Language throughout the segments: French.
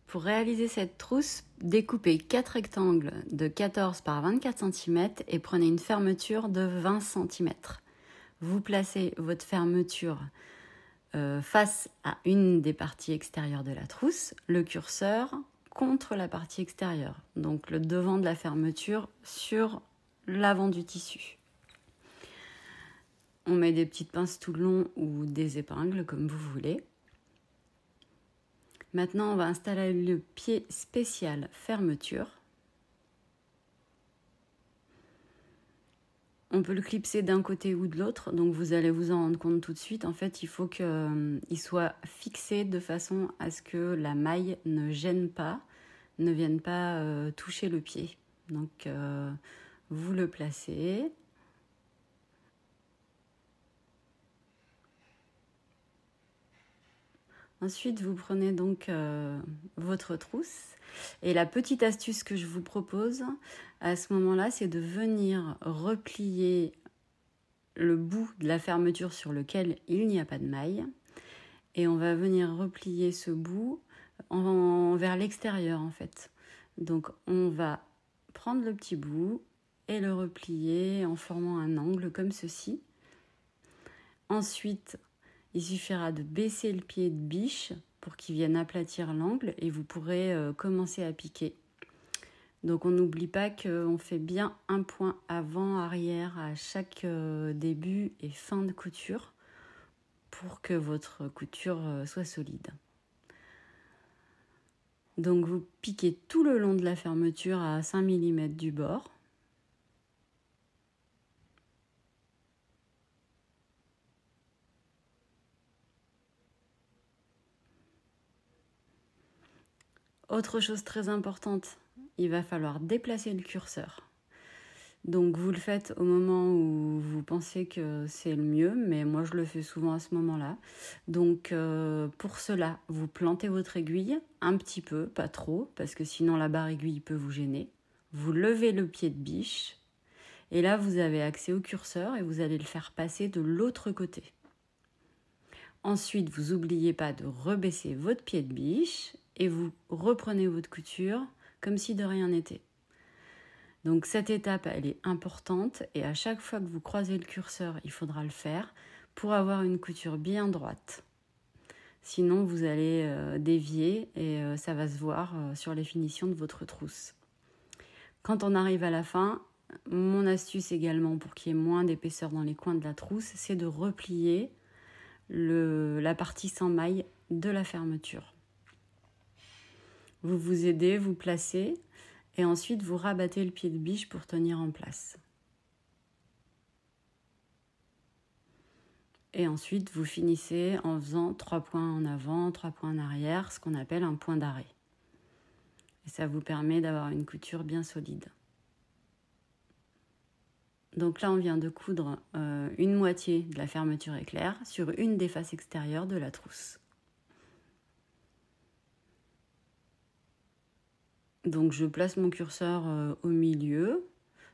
Pour réaliser cette trousse, découpez 4 rectangles de 14 par 24 cm et prenez une fermeture de 20 cm. Vous placez votre fermeture face à une des parties extérieures de la trousse, le curseur contre la partie extérieure, donc le devant de la fermeture sur l'avant du tissu. On met des petites pinces tout le long ou des épingles comme vous voulez. Maintenant, on va installer le pied spécial fermeture. On peut le clipser d'un côté ou de l'autre, donc vous allez vous en rendre compte tout de suite. En fait, il faut qu'il soit fixé de façon à ce que la maille ne gêne pas, ne vienne pas toucher le pied. Donc, vous le placez. Ensuite, vous prenez donc votre trousse. Et la petite astuce que je vous propose à ce moment-là, c'est de venir replier le bout de la fermeture sur lequel il n'y a pas de maille. Et on va venir replier ce bout vers l'extérieur en fait. Donc on va prendre le petit bout et le replier en formant un angle comme ceci. Ensuite, il suffira de baisser le pied de biche pour qu'il vienne aplatir l'angle et vous pourrez commencer à piquer. Donc on n'oublie pas qu'on fait bien un point avant-arrière à chaque début et fin de couture pour que votre couture soit solide. Donc vous piquez tout le long de la fermeture à 5 mm du bord. Autre chose très importante, il va falloir déplacer le curseur. Donc vous le faites au moment où vous pensez que c'est le mieux, mais moi je le fais souvent à ce moment-là. Donc pour cela, vous plantez votre aiguille un petit peu, pas trop, parce que sinon la barre aiguille peut vous gêner. Vous levez le pied de biche, et là vous avez accès au curseur et vous allez le faire passer de l'autre côté. Ensuite, vous n'oubliez pas de rebaisser votre pied de biche et vous reprenez votre couture comme si de rien n'était. Donc cette étape, elle est importante et à chaque fois que vous croisez le curseur, il faudra le faire pour avoir une couture bien droite. Sinon, vous allez dévier et ça va se voir sur les finitions de votre trousse. Quand on arrive à la fin, mon astuce également pour qu'il y ait moins d'épaisseur dans les coins de la trousse, c'est de replier la partie sans maille de la fermeture. Vous vous aidez, vous placez et ensuite vous rabattez le pied de biche pour tenir en place. Et ensuite vous finissez en faisant 3 points en avant, 3 points en arrière, ce qu'on appelle un point d'arrêt. Et ça vous permet d'avoir une couture bien solide. Donc là on vient de coudre une moitié de la fermeture éclair sur une des faces extérieures de la trousse. Donc je place mon curseur au milieu,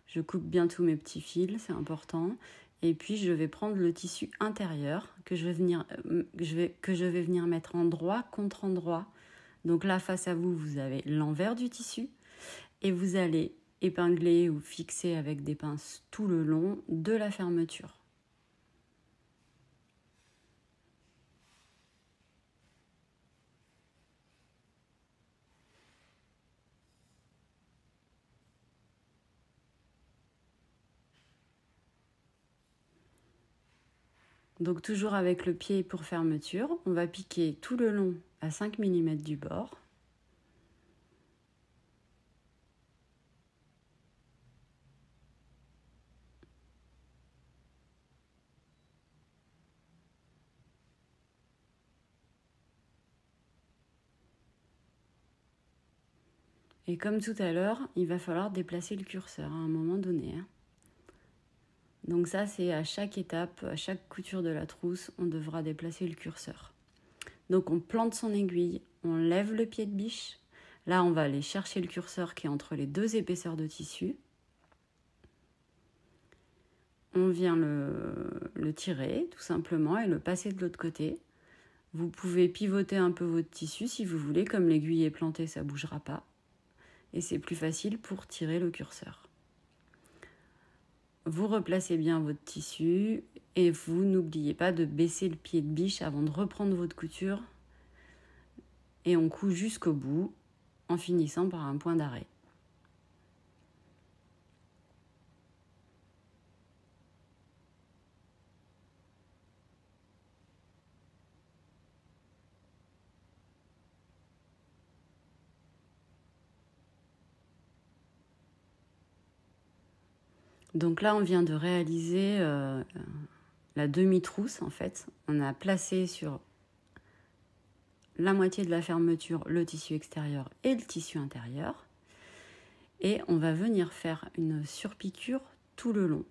je coupe bien tous mes petits fils, c'est important. Et puis je vais prendre le tissu intérieur que je vais venir mettre endroit contre endroit. Donc là face à vous, vous avez l'envers du tissu et vous allez épingler ou fixer avec des pinces tout le long de la fermeture. Donc toujours avec le pied pour fermeture, on va piquer tout le long à 5 mm du bord. Et comme tout à l'heure, il va falloir déplacer le curseur à un moment donné. Donc ça, c'est à chaque étape, à chaque couture de la trousse, on devra déplacer le curseur. Donc on plante son aiguille, on lève le pied de biche. Là, on va aller chercher le curseur qui est entre les deux épaisseurs de tissu. On vient le tirer tout simplement et le passer de l'autre côté. Vous pouvez pivoter un peu votre tissu si vous voulez, comme l'aiguille est plantée, ça ne bougera pas. Et c'est plus facile pour tirer le curseur. Vous replacez bien votre tissu et vous n'oubliez pas de baisser le pied de biche avant de reprendre votre couture. Et on coud jusqu'au bout en finissant par un point d'arrêt. Donc là, on vient de réaliser la demi-trousse en fait. On a placé sur la moitié de la fermeture le tissu extérieur et le tissu intérieur. Et on va venir faire une surpiqûre tout le long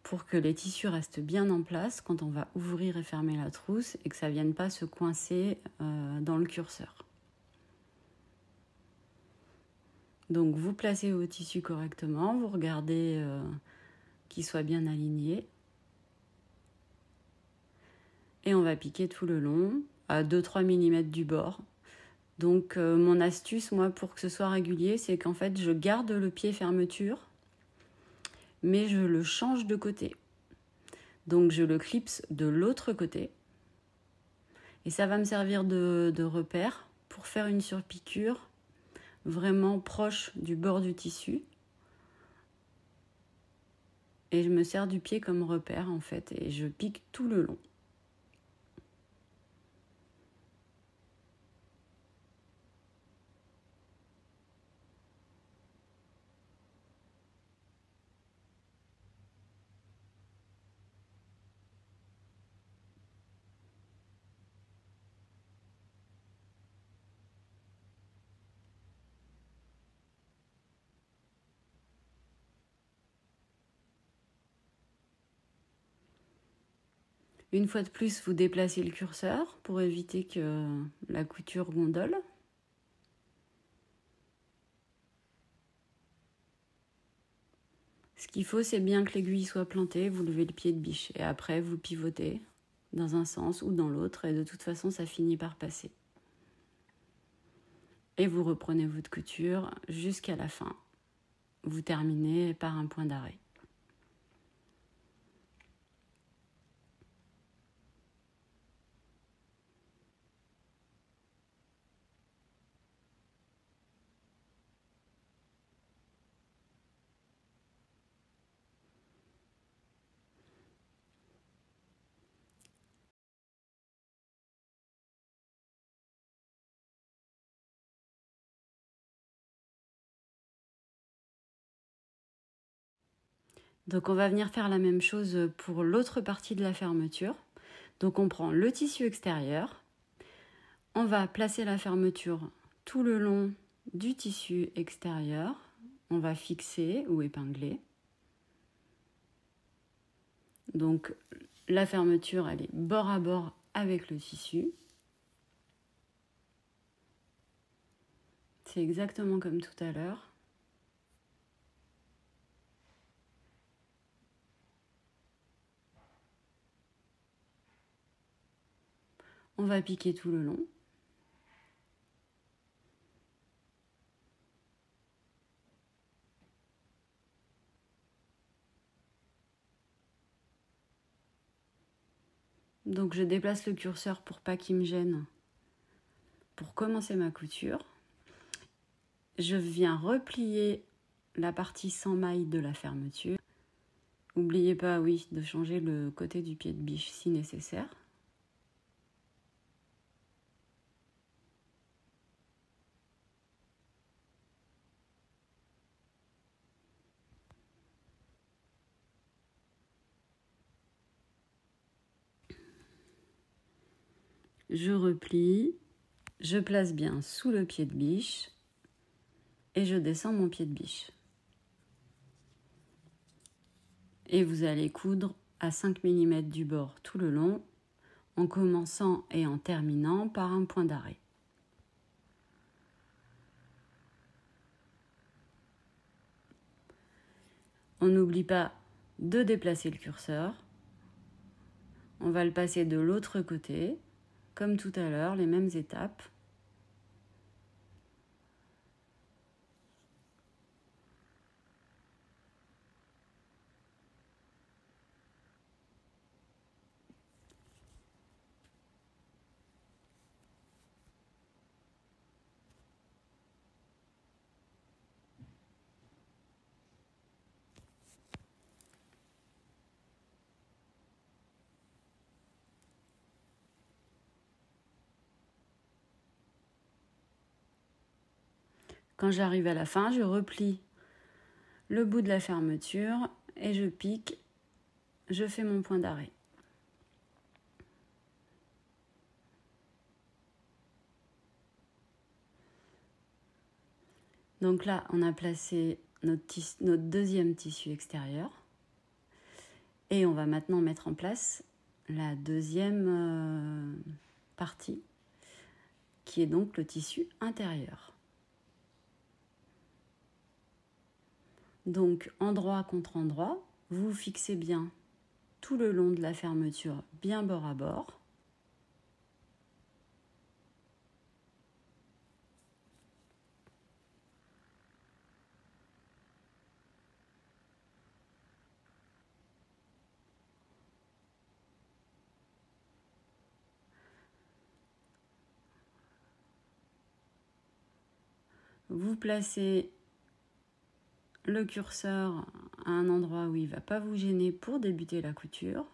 pour que les tissus restent bien en place quand on va ouvrir et fermer la trousse et que ça ne vienne pas se coincer dans le curseur. Donc vous placez vos tissus correctement, vous regardez qu'ils soient bien alignés. Et on va piquer tout le long à 2-3 mm du bord. Donc mon astuce, moi, pour que ce soit régulier, c'est qu'en fait, je garde le pied fermeture, mais je le change de côté. Donc je le clipse de l'autre côté. Et ça va me servir de repère pour faire une surpiqûre vraiment proche du bord du tissu. Et je me sers du pied comme repère, en fait, et je pique tout le long. Une fois de plus, vous déplacez le curseur pour éviter que la couture gondole. Ce qu'il faut, c'est bien que l'aiguille soit plantée, vous levez le pied de biche et après vous pivotez dans un sens ou dans l'autre et de toute façon ça finit par passer. Et vous reprenez votre couture jusqu'à la fin. Vous terminez par un point d'arrêt. Donc on va venir faire la même chose pour l'autre partie de la fermeture. Donc on prend le tissu extérieur, on va placer la fermeture tout le long du tissu extérieur, on va fixer ou épingler. Donc la fermeture, elle est bord à bord avec le tissu. C'est exactement comme tout à l'heure. On va piquer tout le long. Donc je déplace le curseur pour pas qu'il me gêne. Pour commencer ma couture, je viens replier la partie sans maille de la fermeture. N'oubliez pas, oui, de changer le côté du pied de biche si nécessaire. Je replie, je place bien sous le pied de biche et je descends mon pied de biche. Et vous allez coudre à 5 mm du bord tout le long, en commençant et en terminant par un point d'arrêt. On n'oublie pas de déplacer le curseur. On va le passer de l'autre côté comme tout à l'heure, les mêmes étapes. Quand j'arrive à la fin, je replie le bout de la fermeture et je pique, je fais mon point d'arrêt. Donc là, on a placé notre deuxième tissu extérieur et on va maintenant mettre en place la deuxième partie qui est donc le tissu intérieur. Donc endroit contre endroit, vous fixez bien tout le long de la fermeture, bien bord à bord. Vous placez le curseur à un endroit où il ne va pas vous gêner pour débuter la couture.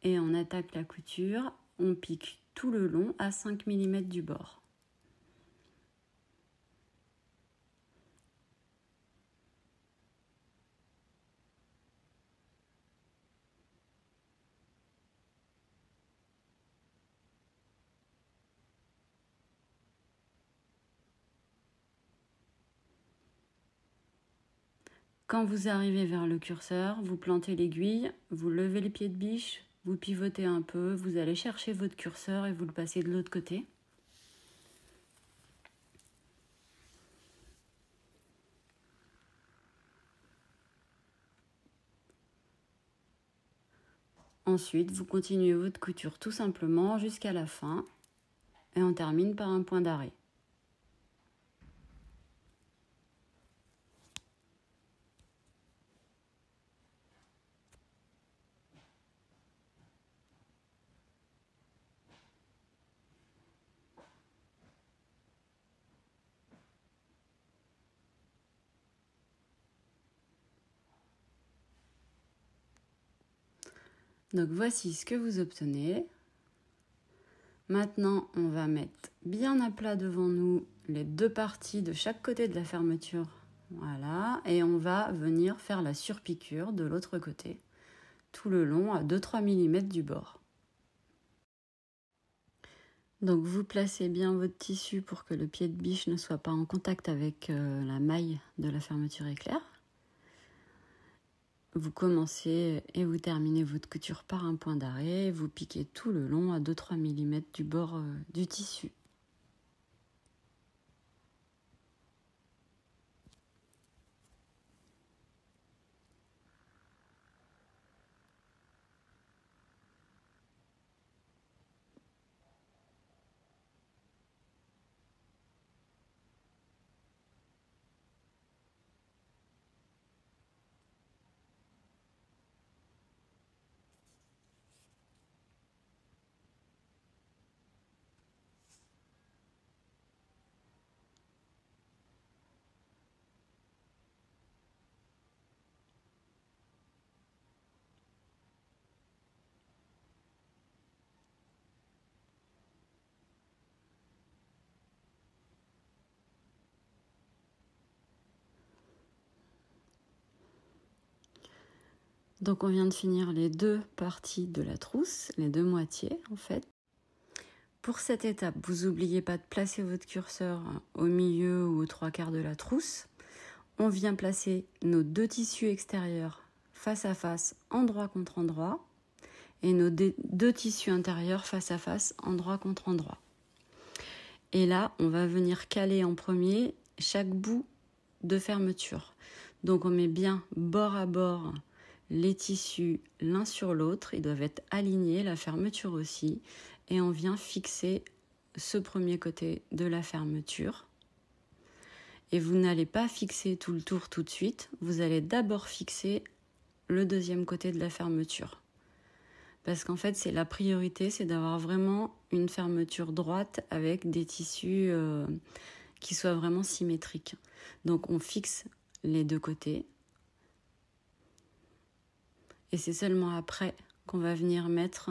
Et on attaque la couture, on pique tout le long à 5 mm du bord. Quand vous arrivez vers le curseur, vous plantez l'aiguille, vous levez les pieds de biche, vous pivotez un peu, vous allez chercher votre curseur et vous le passez de l'autre côté. Ensuite, vous continuez votre couture tout simplement jusqu'à la fin et on termine par un point d'arrêt. Donc voici ce que vous obtenez. Maintenant, on va mettre bien à plat devant nous les deux parties de chaque côté de la fermeture. Voilà, et on va venir faire la surpiqûre de l'autre côté, tout le long à 2-3 mm du bord. Donc vous placez bien votre tissu pour que le pied de biche ne soit pas en contact avec la maille de la fermeture éclair. Vous commencez et vous terminez votre couture par un point d'arrêt, vous piquez tout le long à 2-3 mm du bord du tissu. Donc on vient de finir les deux parties de la trousse, les deux moitiés en fait. Pour cette étape, vous n'oubliez pas de placer votre curseur au milieu ou aux 3/4 de la trousse. On vient placer nos deux tissus extérieurs face à face, endroit contre endroit, et nos deux tissus intérieurs face à face, endroit contre endroit. Et là, on va venir caler en premier chaque bout de fermeture. Donc on met bien bord à bord les tissus l'un sur l'autre, ils doivent être alignés, la fermeture aussi, et on vient fixer ce premier côté de la fermeture. Et vous n'allez pas fixer tout le tour tout de suite, vous allez d'abord fixer le deuxième côté de la fermeture. Parce qu'en fait, c'est la priorité, c'est d'avoir vraiment une fermeture droite avec des tissus qui soient vraiment symétriques. Donc on fixe les deux côtés. Et c'est seulement après qu'on va venir mettre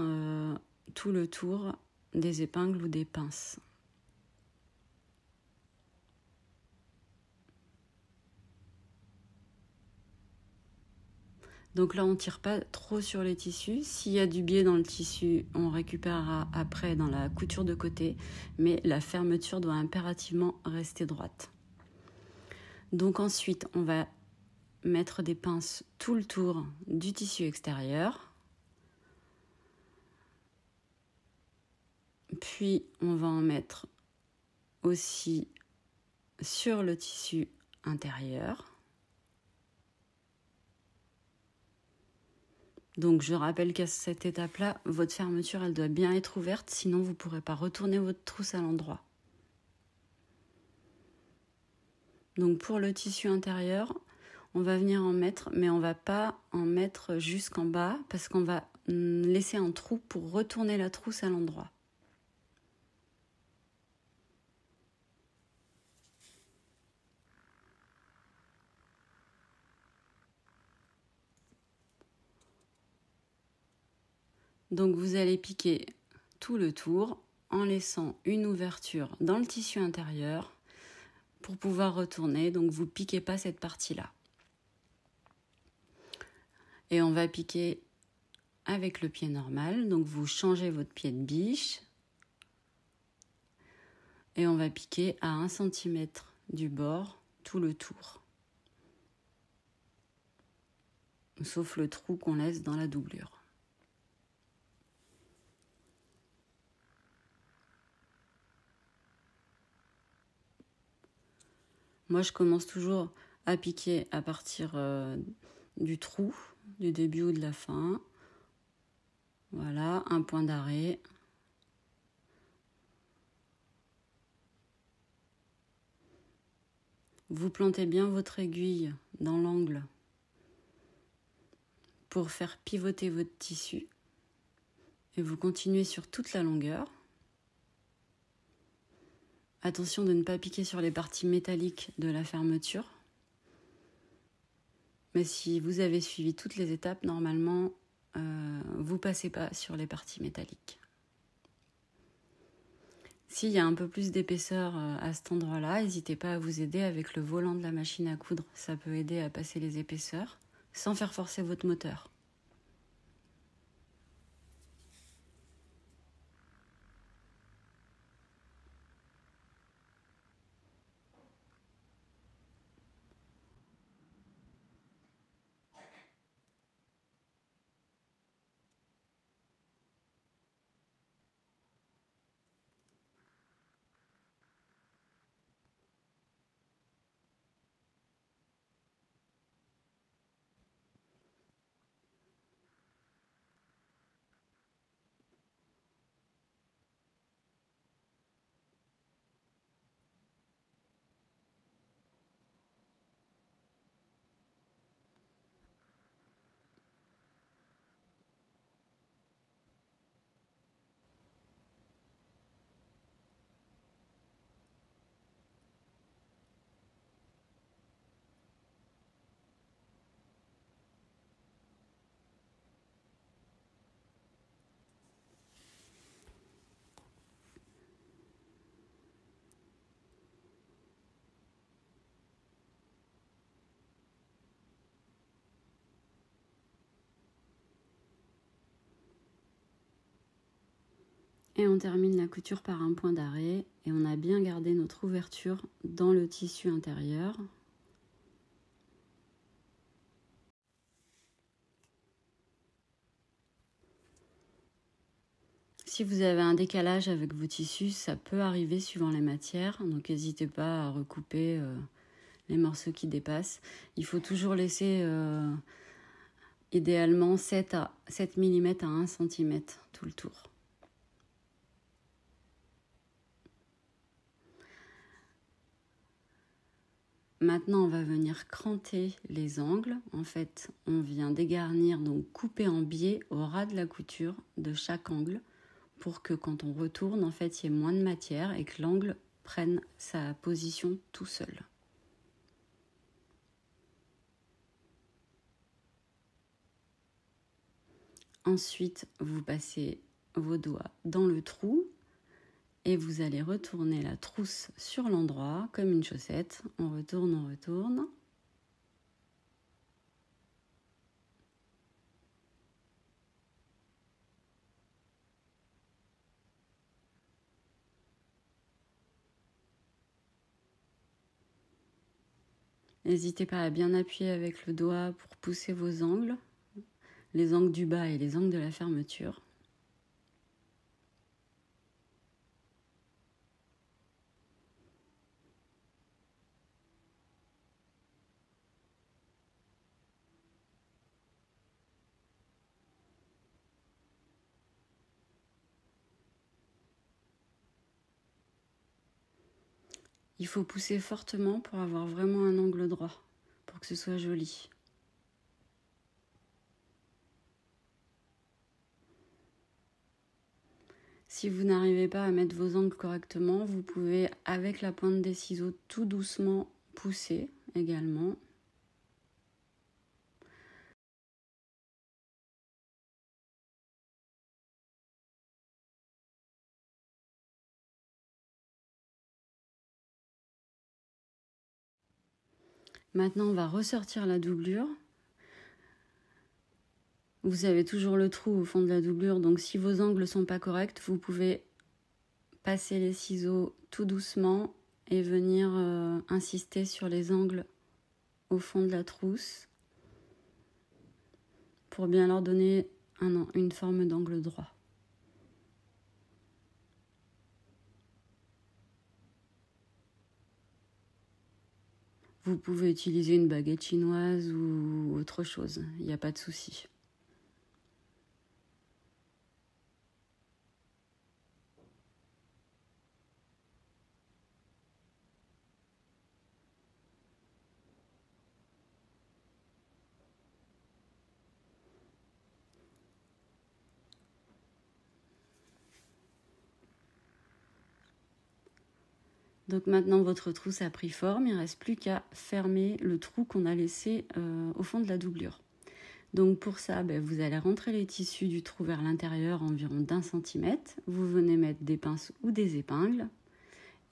tout le tour des épingles ou des pinces. Donc là, on ne tire pas trop sur les tissus. S'il y a du biais dans le tissu, on récupérera après dans la couture de côté, mais la fermeture doit impérativement rester droite. Donc ensuite, on va mettre des pinces tout le tour du tissu extérieur. Puis, on va en mettre aussi sur le tissu intérieur. Donc je rappelle qu'à cette étape-là, votre fermeture elle doit bien être ouverte, sinon vous ne pourrez pas retourner votre trousse à l'endroit. Donc pour le tissu intérieur, on va venir en mettre, mais on ne va pas en mettre jusqu'en bas parce qu'on va laisser un trou pour retourner la trousse à l'endroit. Donc vous allez piquer tout le tour en laissant une ouverture dans le tissu intérieur pour pouvoir retourner. Donc vous ne piquez pas cette partie-là. Et on va piquer avec le pied normal. Donc vous changez votre pied de biche. Et on va piquer à 1 cm du bord tout le tour. Sauf le trou qu'on laisse dans la doublure. Moi, je commence toujours à piquer à partir du trou, du début ou de la fin. Voilà, un point d'arrêt. Vous plantez bien votre aiguille dans l'angle pour faire pivoter votre tissu. Et vous continuez sur toute la longueur. Attention de ne pas piquer sur les parties métalliques de la fermeture. Mais si vous avez suivi toutes les étapes, normalement, vous ne passez pas sur les parties métalliques. S'il y a un peu plus d'épaisseur à cet endroit-là, n'hésitez pas à vous aider avec le volant de la machine à coudre. Ça peut aider à passer les épaisseurs sans faire forcer votre moteur. Et on termine la couture par un point d'arrêt et on a bien gardé notre ouverture dans le tissu intérieur. Si vous avez un décalage avec vos tissus, ça peut arriver suivant les matières, donc n'hésitez pas à recouper les morceaux qui dépassent. Il faut toujours laisser idéalement 7 mm à 1 cm tout le tour. Maintenant, on va venir cranter les angles. En fait, on vient dégarnir, donc couper en biais au ras de la couture de chaque angle pour que quand on retourne, en fait, il y ait moins de matière et que l'angle prenne sa position tout seul. Ensuite, vous passez vos doigts dans le trou et vous allez retourner la trousse sur l'endroit comme une chaussette. On retourne, on retourne. N'hésitez pas à bien appuyer avec le doigt pour pousser vos angles, les angles du bas et les angles de la fermeture. Il faut pousser fortement pour avoir vraiment un angle droit, pour que ce soit joli. Si vous n'arrivez pas à mettre vos angles correctement, vous pouvez, avec la pointe des ciseaux, tout doucement pousser également. Maintenant, on va ressortir la doublure. Vous avez toujours le trou au fond de la doublure, donc si vos angles ne sont pas corrects, vous pouvez passer les ciseaux tout doucement et venir insister sur les angles au fond de la trousse pour bien leur donner une forme d'angle droit. Vous pouvez utiliser une baguette chinoise ou autre chose, il n'y a pas de souci. Donc maintenant votre trousse a pris forme, il ne reste plus qu'à fermer le trou qu'on a laissé au fond de la doublure. Donc pour ça, vous allez rentrer les tissus du trou vers l'intérieur environ d'1 cm. Vous venez mettre des pinces ou des épingles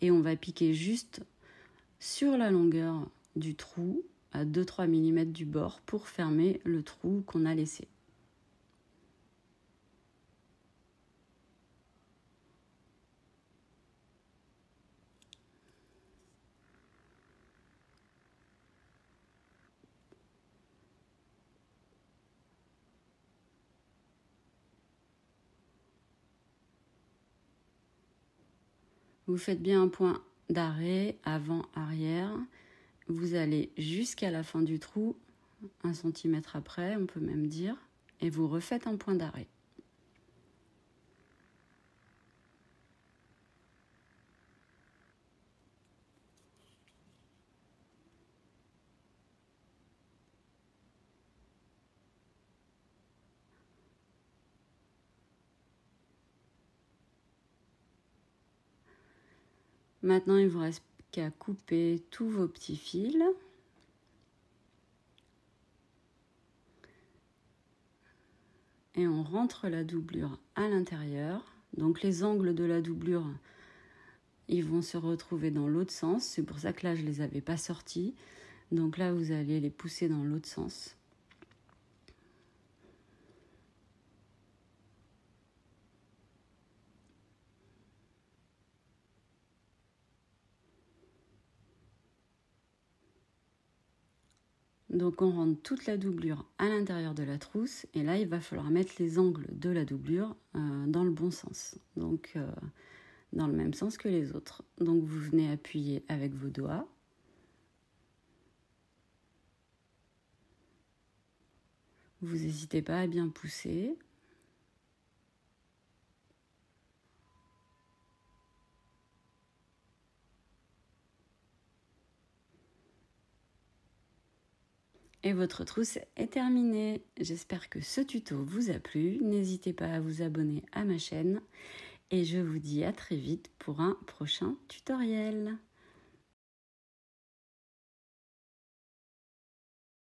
et on va piquer juste sur la longueur du trou à 2-3 mm du bord pour fermer le trou qu'on a laissé. Vous faites bien un point d'arrêt avant-arrière. Vous allez jusqu'à la fin du trou, 1 cm après, on peut même dire, et vous refaites un point d'arrêt. Maintenant, il ne vous reste qu'à couper tous vos petits fils. Et on rentre la doublure à l'intérieur. Donc les angles de la doublure, ils vont se retrouver dans l'autre sens. C'est pour ça que là, je ne les avais pas sortis. Donc là, vous allez les pousser dans l'autre sens. Donc on rentre toute la doublure à l'intérieur de la trousse et là il va falloir mettre les angles de la doublure dans le bon sens, donc dans le même sens que les autres. Donc vous venez appuyer avec vos doigts. Vous n'hésitez pas à bien pousser. Et votre trousse est terminée. J'espère que ce tuto vous a plu. N'hésitez pas à vous abonner à ma chaîne. Et je vous dis à très vite pour un prochain tutoriel.